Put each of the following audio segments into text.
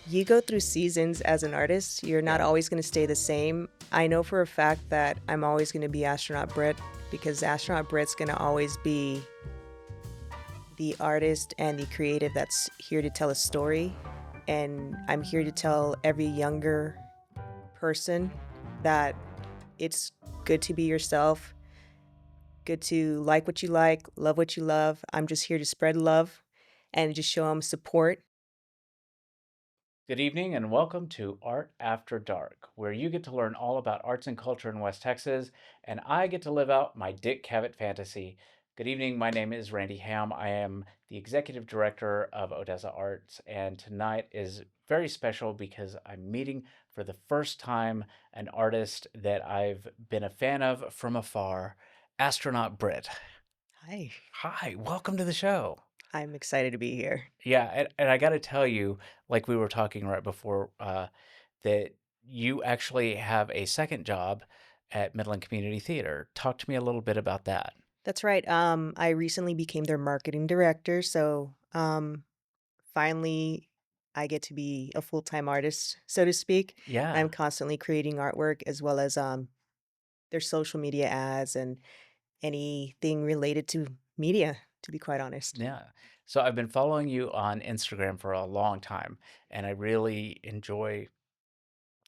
You go through seasons as an artist. You're not Yeah. always going to stay the same. I know for a fact that I'm always going to be Astronaut Britt because Astronaut Brit's going to always be the artist and the creative that's here to tell a story. And I'm here to tell every younger person that it's good to be yourself, good to like what you like, love what you love. I'm just here to spread love and just show them support. Good evening and welcome to Art After Dark, where you get to learn all about arts and culture in West Texas, and I get to live out my Dick Cavett fantasy. Good evening, my name is Randy Ham. I am the Executive Director of Odessa Arts, and tonight is very special because I'm meeting for the first time an artist that I've been a fan of from afar, Astronaut Brit. Hi, Hi, welcome to the show. I'm excited to be here. Yeah, and I got to tell you, like we were talking right before, that you actually have a second job at Midland Community Theater. Talk to me a little bit about that. That's right. I recently became their marketing director, so finally I get to be a full-time artist, so to speak. I'm Yeah, constantly creating artwork as well as their social media ads and anything related to media, to be quite honest. yeah. So I've been following you on Instagram for a long time, and I really enjoy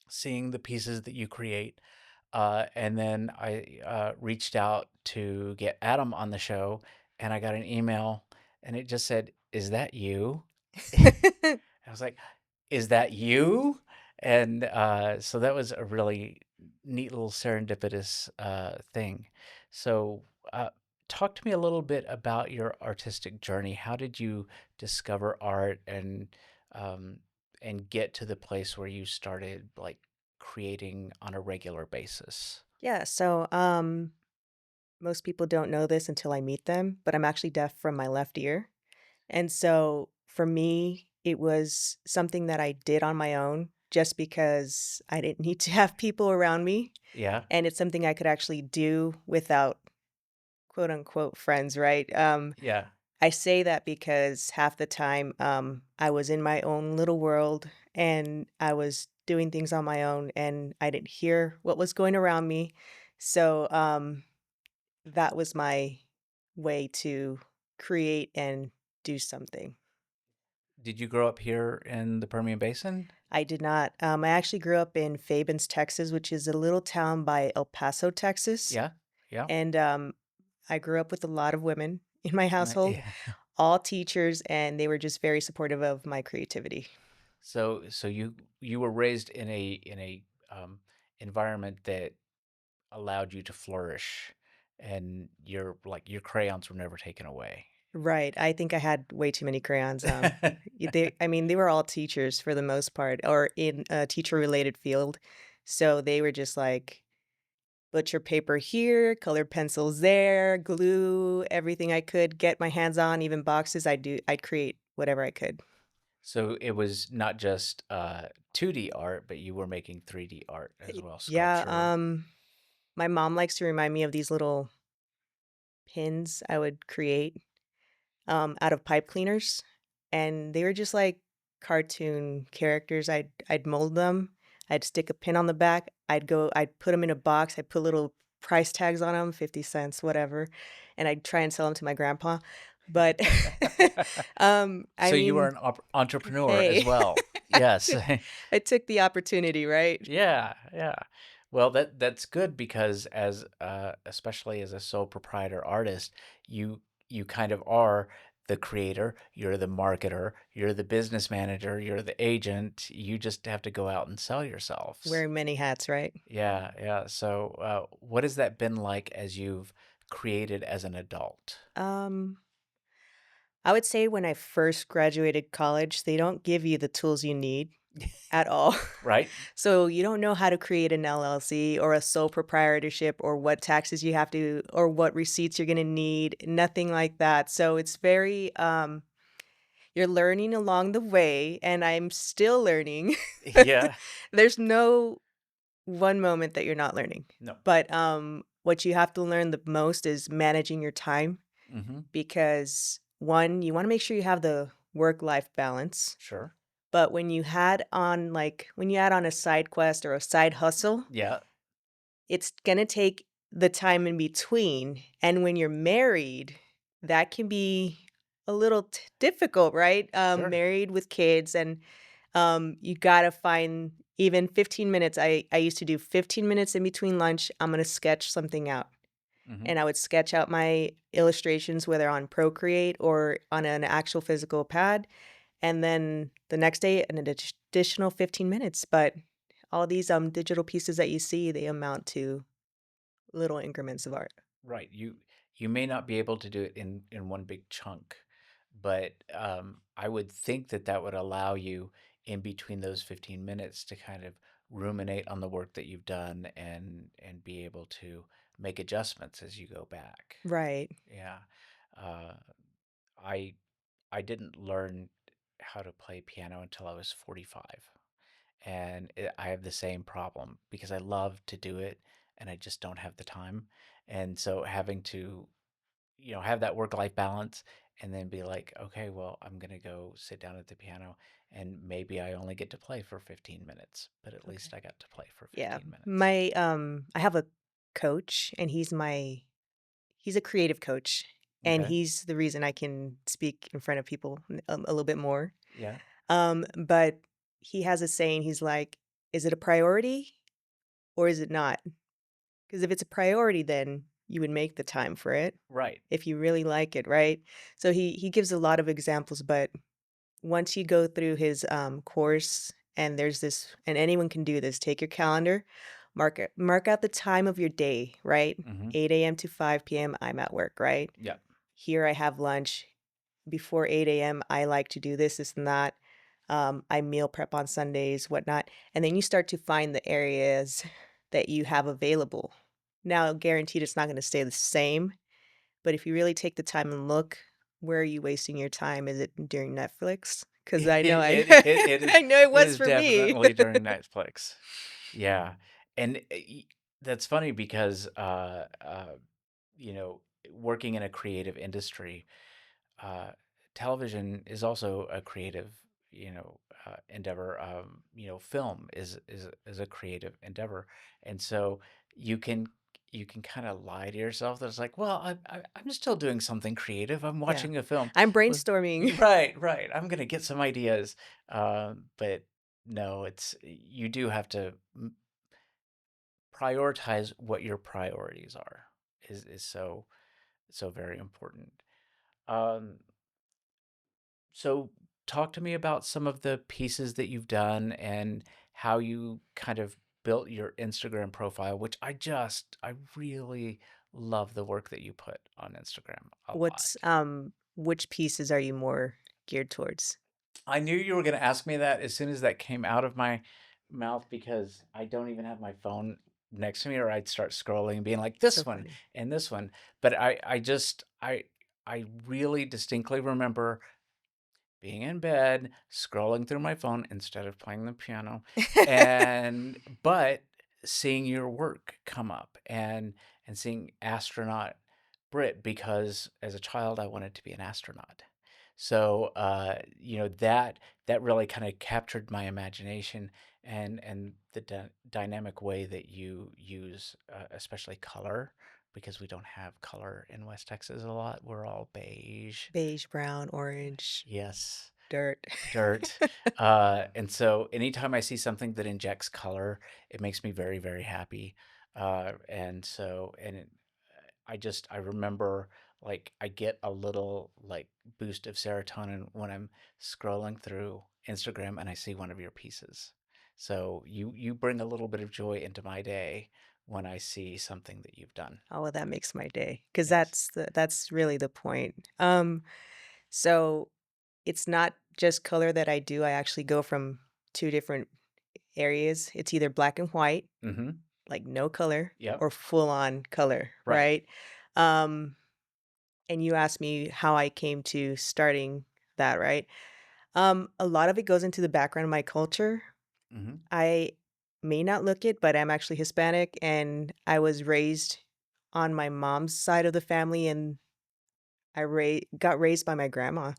seeing the pieces that you create. And then I reached out to get Adam on the show, and I got an email, and it just said, "Is that you?" I was like, "Is that you?" And so that was a really neat little serendipitous thing. So, uh, talk to me a little bit about your artistic journey. How did you discover art um, and get to the place where you started like creating on a regular basis? Yeah, so most people don't know this until I meet them, but I'm actually deaf from my left ear. And so for me, it was something that I did on my own just because I didn't need to have people around me. Yeah, And it's something I could actually do without quote unquote friends, right? yeah. I say that because half the time I was in my own little world and I was doing things on my own and I didn't hear what was going around me. So that was my way to create and do something. Did you grow up here in the Permian Basin? I did not. I actually grew up in Fabens, Texas, which is a little town by El Paso, Texas. Yeah, yeah. And I grew up with a lot of women in my household, Yeah. all teachers, and they were just very supportive of my creativity. So you were raised in a environment that allowed you to flourish, and your crayons were never taken away. Right. I think I had way too many crayons. I mean, they were all teachers for the most part, or in a teacher-related field. So they were just like, butcher paper here, colored pencils there, glue, everything I could get my hands on, even boxes. I'd create whatever I could. So it was not just 2D art, but you were making 3D art as well, Yeah, sculpture. my mom likes to remind me of these little pins I would create out of pipe cleaners, and they were just like cartoon characters. I'd mold them. I'd stick a pin on the back. I'd put them in a box. I'd put little price tags on them, 50 cents, whatever, and I'd try and sell them to my grandpa. But I So you were mean, an entrepreneur as hey, well. I Yes. took I took the opportunity, right? Yeah, yeah. Well, that's good because as especially as a sole proprietor artist, you kind of are the creator, you're the marketer, you're the business manager, you're the agent. You just have to go out and sell yourselves. Wearing many hats, right? Yeah, yeah. So, what has that been like as you've created as an adult? Um, I would say when I first graduated college, they don't give you the tools you need at all. Right? So you don't know how to create an LLC or a sole proprietorship or what taxes you have to or what receipts you're going to need, nothing like that. So it's very you're learning along the way and I'm still learning. Yeah. There's no one moment that you're not learning. No. But what you have to learn the most is managing your time Mm-hmm. because one, you want to make sure you have the work life balance. Sure. But when you add on a side quest or a side hustle, Yeah, it's gonna take the time in between, and when you're married, that can be a little difficult, right? sure. Married with kids, and you gotta find even 15 minutes. I used to do 15 minutes in between lunch. I'm gonna sketch something out, Mhm. and I would sketch out my illustrations, whether on Procreate or on an actual physical pad, and then the next day, an additional 15 minutes. But all these digital pieces that you see, they amount to little increments of art. Right. You may not be able to do it in one big chunk, but I would think that that would allow you in between those 15 minutes to kind of ruminate on the work that you've done and be able to make adjustments as you go back. Right. Yeah. Uh, I I didn't learn how to play piano until I was 45. And I have the same problem because I love to do it and I just don't have the time. And so having to, have that work-life balance and then be like, okay, well, I'm gonna go sit down at the piano and maybe I only get to play for 15 minutes, but at Okay. least I got to play for Yeah. 15 minutes. I have a coach, and he's a creative coach, and Okay. he's the reason I can speak in front of people a little bit more. Yeah. But he has a saying, he's like, "Is it a priority or is it not? Because if it's a priority, then you would make the time for it Right. if you really like it, right?" So he gives a lot of examples, but once you go through his course, and there's this, and anyone can do this, take your calendar, mark out the time of your day, right? Mm-hmm. 8 a.m. to 5 p.m. I'm at work, right? Yeah. Here I have lunch. Before 8 a.m., I like to do this, and that. I meal prep on Sundays, whatnot. And then you start to find the areas that you have available. Now, guaranteed it's not going to stay the same, but if you really take the time and look, where are you wasting your time? Is it during Netflix? Because I know It is I know it it was is for me. definitely during Netflix. Yeah, and that's funny because working in a creative industry, uh, television is also a creative, endeavor. Film is a creative endeavor, and so you can you can kind of lie to yourself that it's like, well, I'm still doing something creative. I'm Yeah. watching a film. I'm Well, brainstorming. right, right. I'm gonna get some ideas, but no, it's you do have to prioritize what your priorities are. Is so very important. Um, so talk to me about some of the pieces that you've done and how you kind of built your Instagram profile, which I really love the work that you put on Instagram a lot. Which pieces are you more geared towards? I knew you were going to ask me that as soon as that came out of my mouth because I don't even have my phone next to me or I'd start scrolling and being like So this one funny. and this one. But I really distinctly remember being in bed, scrolling through my phone instead of playing the piano, and but seeing your work come up and seeing Astronaut Brit because as a child I wanted to be an astronaut. So that really kind of captured my imagination and the dynamic way that you use especially color because we don't have color in West Texas a lot. We're all beige. Beige, brown, orange, Yes, dirt. dirt. And so anytime I see something that injects color, it makes me very, very happy. I remember like I get a little like boost of serotonin when I'm scrolling through Instagram and I see one of your pieces. So you bring a little bit of joy into my day when I see something that you've done. Oh, well, that makes my day, because Yes. that's really the point. So it's not just color that I do. I actually go from 2 different areas. It's either black and white, Mm-hmm. like no color, Yep. or full on color, Right. right? Um, and you asked me how I came to starting that, right? A lot of it goes into the background of my culture. Mm-hmm. I may not look it, but I'm actually Hispanic, and I was raised on my mom's side of the family, and got raised by my grandma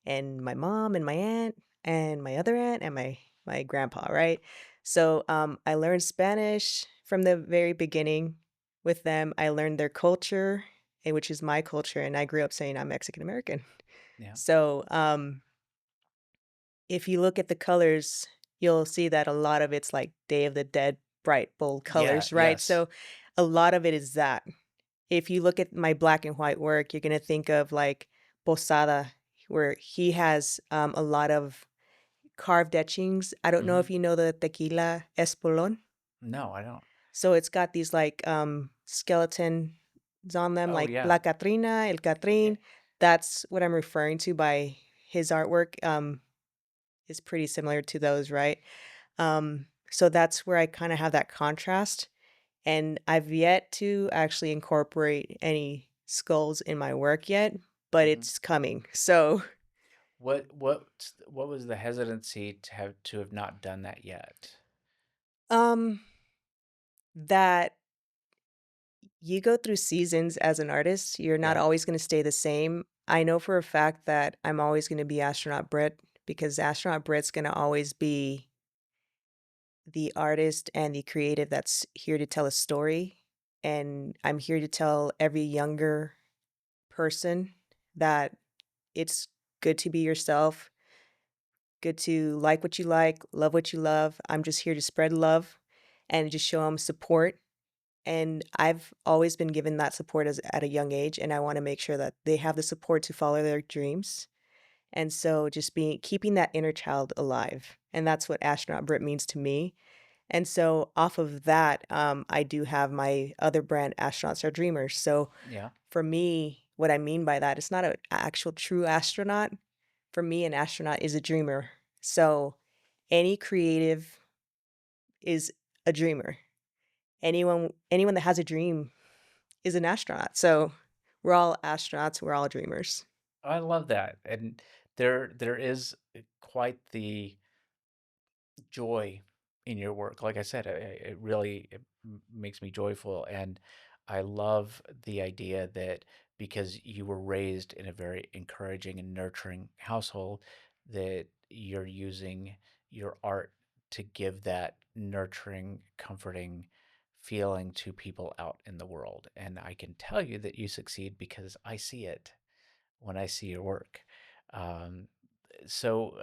and my mom and my aunt. and my other aunt and my grandpa, right? So I learned Spanish from the very beginning with them. I learned their culture, which is my culture, and I grew up saying I'm Mexican American. Yeah. So if you look at the colors, you'll see that a lot of it's like Day of the Dead, bright, bold Yeah, colors, right? yes. So a lot of it is that. If you look at my black and white work, you're gonna think of like Posada, where he has a lot of carved etchings. I don't know Mhm. if you know the tequila espolon. No, I don't. So it's got these like skeletons on them, Oh, like yeah. La Catrina, El Eh, Catrin. That's what I'm referring to by his artwork. Is pretty similar to those, right? So that's where I kind of have that contrast. And I've yet to actually incorporate any skulls in my work yet, but mhm. it's coming. So, What was the hesitancy to have not done that yet? um, that you go through seasons as an artist, you're not Yeah. always going to stay the same. I know for a fact that I'm always going to be Astronaut Brit because Astronaut Brit's going to always be the artist and the creative that's here to tell a story. And I'm here to tell every younger person that it's good to be yourself, good to like what you like, love what you love. I'm just here to spread love and just show them support. And I've always been given that support as at a young age, and I want to make sure that they have the support to follow their dreams. And so just being keeping that inner child alive. And that's what Astronaut Brit means to me. And so off of that, I do have my other brand, Astronauts Are Dreamers. So Yeah. for me, what I mean by that, it's not an actual true astronaut. For me, an astronaut is a dreamer. So any creative is a dreamer. Anyone that has a dream is an astronaut. So we're all astronauts, we're all dreamers. I love that, and there is, quite the joy in your work. Like I said, it really makes me joyful, and I love the idea that because you were raised in a very encouraging and nurturing household, that you're using your art to give that nurturing, comforting feeling to people out in the world. And I can tell you that you succeed because I see it when I see your work. Um, so,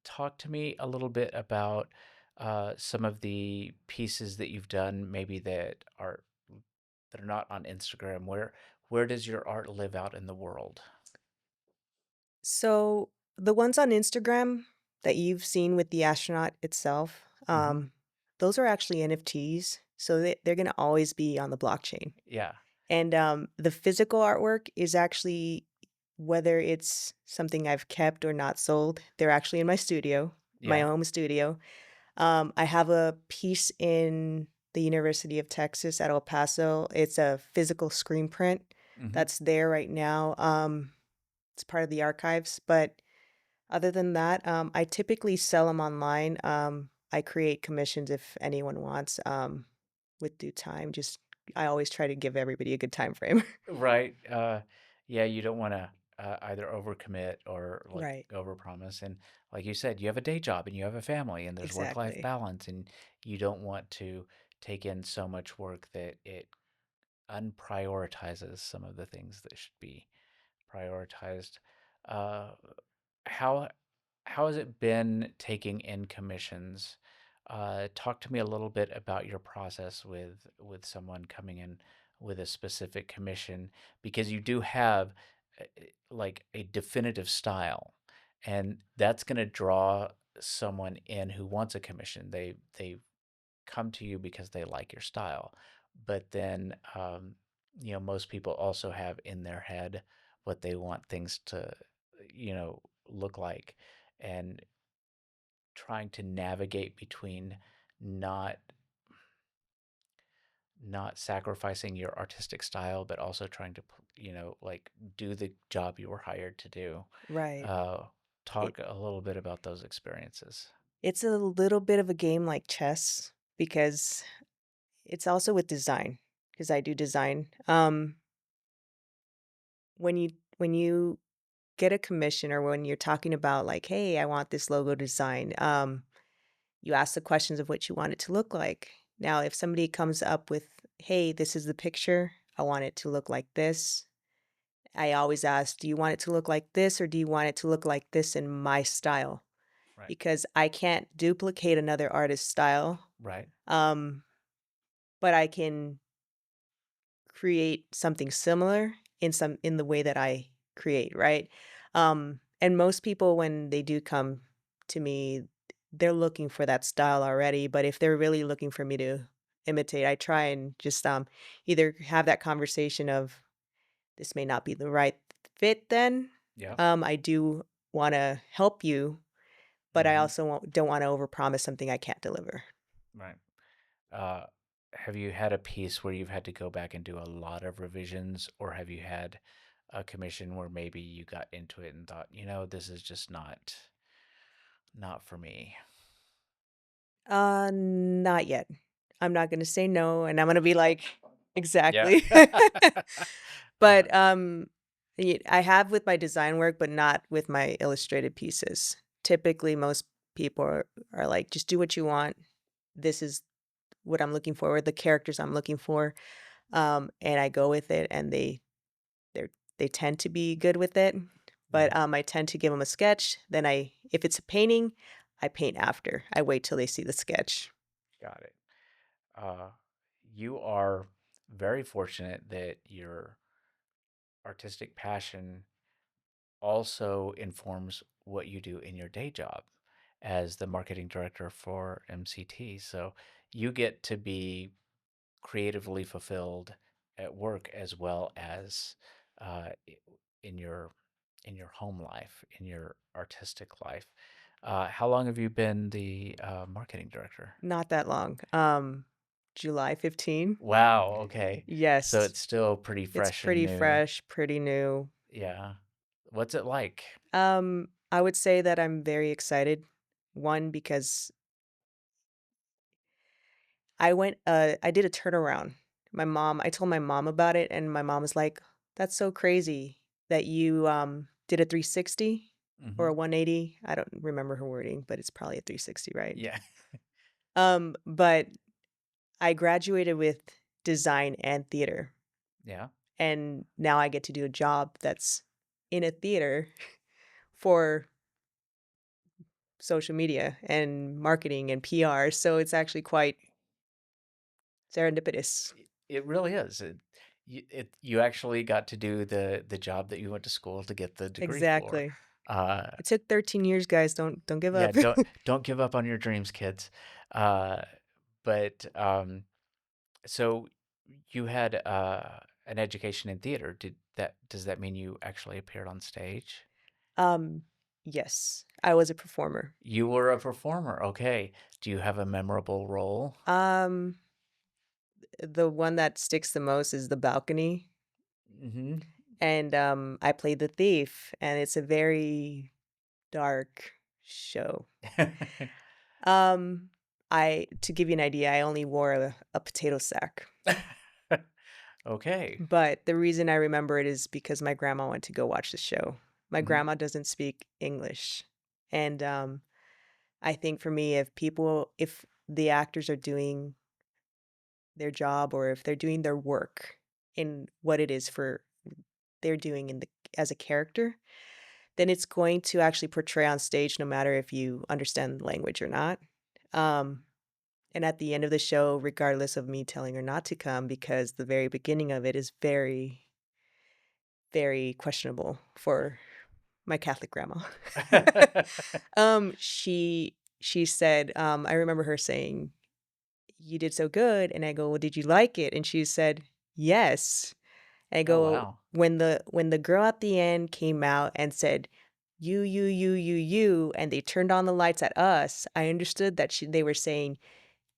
talk to me a little bit about some of the pieces that you've done, maybe that are not on Instagram. Where does your art live out in the world? So the ones on Instagram that you've seen with the astronaut itself, Hmm. those are actually NFTs. So they're going to always be on the blockchain. Yeah, And the physical artwork is actually, whether it's something I've kept or not sold, they're actually in my studio, my yeah. home studio. I have a piece in the University of Texas at El Paso. It's a physical screen print Hmm. that's there right now. It's part of the archives, but other than that, I typically sell them online. I create commissions if anyone wants, with due time. Just I always try to give everybody a good time frame. Right. Yeah, you don't want to either overcommit or like Right. overpromise. And like you said, you have a day job and you have a family and there's work-life Exactly. balance, and you don't want to take in so much work that it unprioritizes some of the things that should be prioritized. Uh, how how has it been taking in commissions? Talk to me a little bit about your process with someone coming in with a specific commission, because you do have like a definitive style, and that's going to draw someone in who wants a commission. They come to you because they like your style. But then, most people also have in their head what they want things to, look like, and trying to navigate between not not sacrificing your artistic style, but also trying to, like do the job you were hired to do. Right. Uh, It Talk a little bit about those experiences. it's a little bit of a game like chess because it's also with design because I do design. When you get a commission or when you're talking about like, hey, I want this logo design, you ask the questions of what you want it to look like. Now, if somebody comes up with, hey, this is the picture, I want it to look like this. I always ask, do you want it to look like this or do you want it to look like this in my style? Right. Because I can't duplicate another artist's style, Right. um, but I can create something similar in the way that I create, right? And most people when they do come to me, they're looking for that style already, but if they're really looking for me to imitate, I try and just either have that conversation of this may not be the right fit then. Yeah. I do want to help you, but I Hmm. also don't want to overpromise something I can't deliver. Right. Uh, have you had a piece where you've had to go back and do a lot of revisions, or have you had a commission where maybe you got into it and thought, this is just not for me? Not yet. I'm not gonna say no, and I'm gonna be like, Yeah. "Exactly." uh, But, I have with my design work, but not with my illustrated pieces. Typically, most people are like, "Just do what you want. This is what I'm looking for, or the characters I'm looking for." And I go with it, and they're they tend to be good with it. yeah, But, I tend to give them a sketch, then if it's a painting, I paint after. I wait till they see the sketch. got it. Uh, you are very fortunate that your artistic passion also informs what you do in your day job as the marketing director for MCT. So you get to be creatively fulfilled at work as well as in your home life, in your artistic life. How long have you been the marketing director? Not that long. July 15? Wow. Okay. So Yes. it's still pretty It's fresh and pretty new. fresh, pretty new. Yeah. What's it like? I would say that I'm very excited. One, because I did a turnaround. I told my mom about it, and my mom was like, "That's so crazy that you, did a 360 or Hmm. a 180." I don't remember her wording, but it's probably a 360, right? Yeah. But I graduated with design and theater, Yeah. and now I get to do a job that's in a theater for social media and marketing and PR, so it's actually quite serendipitous. It really is. You actually got to do the job that you went to school to get the degree for. Exactly. Uh, It took 13 years, guys, don't give yeah, up. don't give up on your dreams, kids. Uh, but so you had an education in theater. Does that mean you actually appeared on stage? Um, yes, I was a performer. You were a performer. Okay. Do you have a memorable role? Um, the one that sticks the most is The Balcony, Hmm. and, I played the thief, and it's a very dark show. Um, I to give you an idea, I only wore a potato sack, Okay. but the reason I remember it is because my grandma went to go watch the show. My Hmm. grandma doesn't speak English, and, I think for me, if the actors are doing their job or if they're doing their work in what it is for they're doing in the as a character, then it's going to actually portray on stage no matter if you understand the language or not. Um, and at the end of the show, regardless of me telling her not to come, because the very beginning of it is very, very questionable for my Catholic grandma. She said, I remember her saying, "You did so good." And I go, "Well, did you like it?" And she said, "Yes." And I Oh, go, wow. when the girl at the end came out and said, you," and they turned on the lights at us, I understood that they were saying,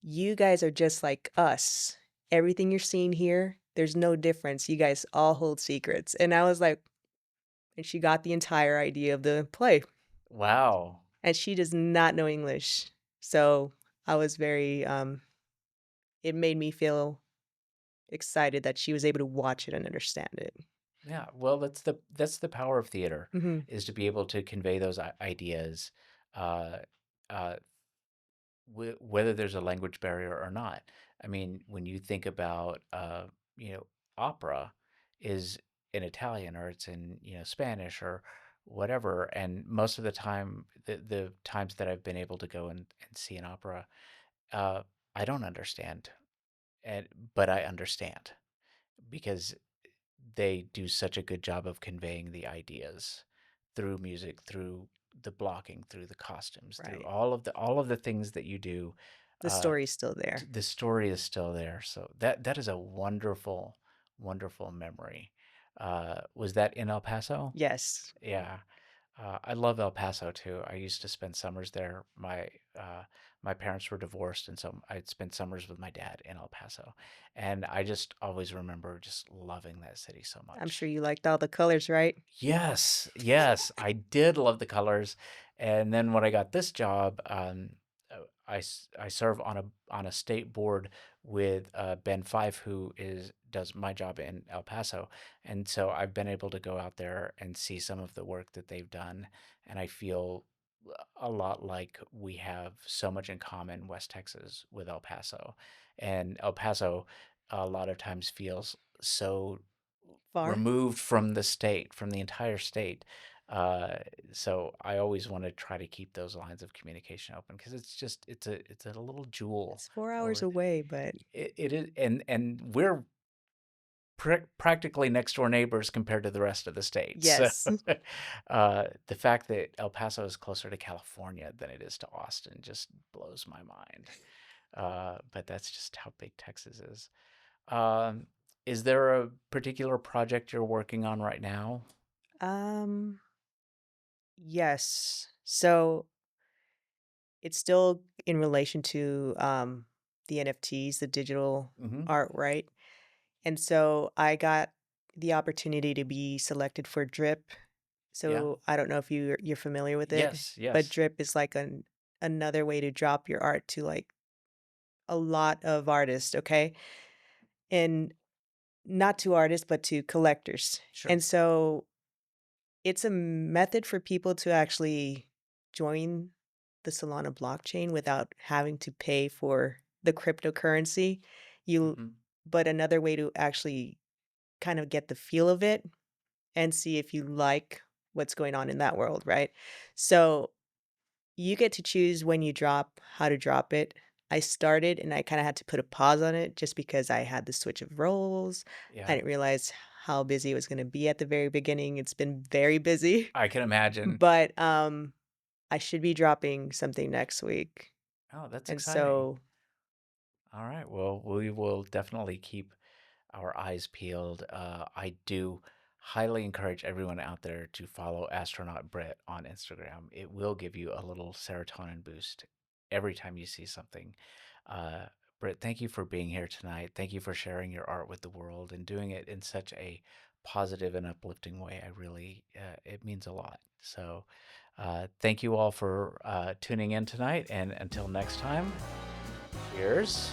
"You guys are just like us. Everything you're seeing here, there's no difference. You guys all hold secrets." And I was like, and she got the entire idea of the play. Wow. And she does not know English. So I was it made me feel excited that she was able to watch it and understand it. Yeah, well, that's the power of theater, Hmm. is to be able to convey those ideas, uh, uh, whether there's a language barrier or not. I mean, when you think about, you know, opera is in Italian or it's in, Spanish or whatever, and most of the time, the times that I've been able to go and see an opera, uh, I don't understand, and but I understand because they do such a good job of conveying the ideas through music, through the blocking, through the costumes, through Right. all of the things that you do. The Uh, story's still there. the story is still there, so that is a wonderful, wonderful memory. Was that in El Paso? Yes. Yeah. I love El Paso too. I used to spend summers there. My parents were divorced, and so I'd spend summers with my dad in El Paso, and I just always remember just loving that city so I'm much. sure you liked all the colors, right? Yes, yes, I did love the colors. And then when I got this job, I serve on a state board with Ben Fife, who is does my job in El Paso, and so I've been able to go out there and see some of the work that they've done, and I feel a lot like we have so much in common, West Texas with El Paso, and El Paso a lot of times feels so Far. removed from the state, from the entire state. Uh, so I always want to try to keep those lines of communication open because it's a little jewel It's 4 hours over away, but it is, and we're practically next door neighbors compared to the rest of the state. So yes. the fact that El Paso is closer to California than it is to Austin just blows my mind. But that's just how big Texas is. Um, is there a particular project you're working on right now? Um, yes. So it's still in relation to the NFTs, the digital Hmm. art, right? And so I got the opportunity to be selected for Drip. Yeah. So I don't know if you're familiar with it, Yes. but Yes. Drip is like another way to drop your art to like a lot of artists, okay? And not to artists, but to collectors. Sure. And so it's a method for people to actually join the Solana blockchain without having to pay for the cryptocurrency. You Hmm. but another way to actually kind of get the feel of it and see if you like what's going on in that world, right? So you get to choose when you drop, how to drop it. I started and I kind of had to put a pause on it just because I had the switch of roles. I Yeah. didn't realize how busy it was going to be at the very beginning. It's been very busy, I can imagine. but I should be dropping something next week. Oh, that's And exciting. so All right. Well, we will definitely keep our eyes peeled. I do highly encourage everyone out there to follow Astronaut Brit on Instagram. It will give you a little serotonin boost every time you see something. Uh, Britt, thank you for being here tonight. Thank you for sharing your art with the world and doing it in such a positive and uplifting way. I really, it means a lot. So, thank you all for tuning in tonight. And until next time, cheers.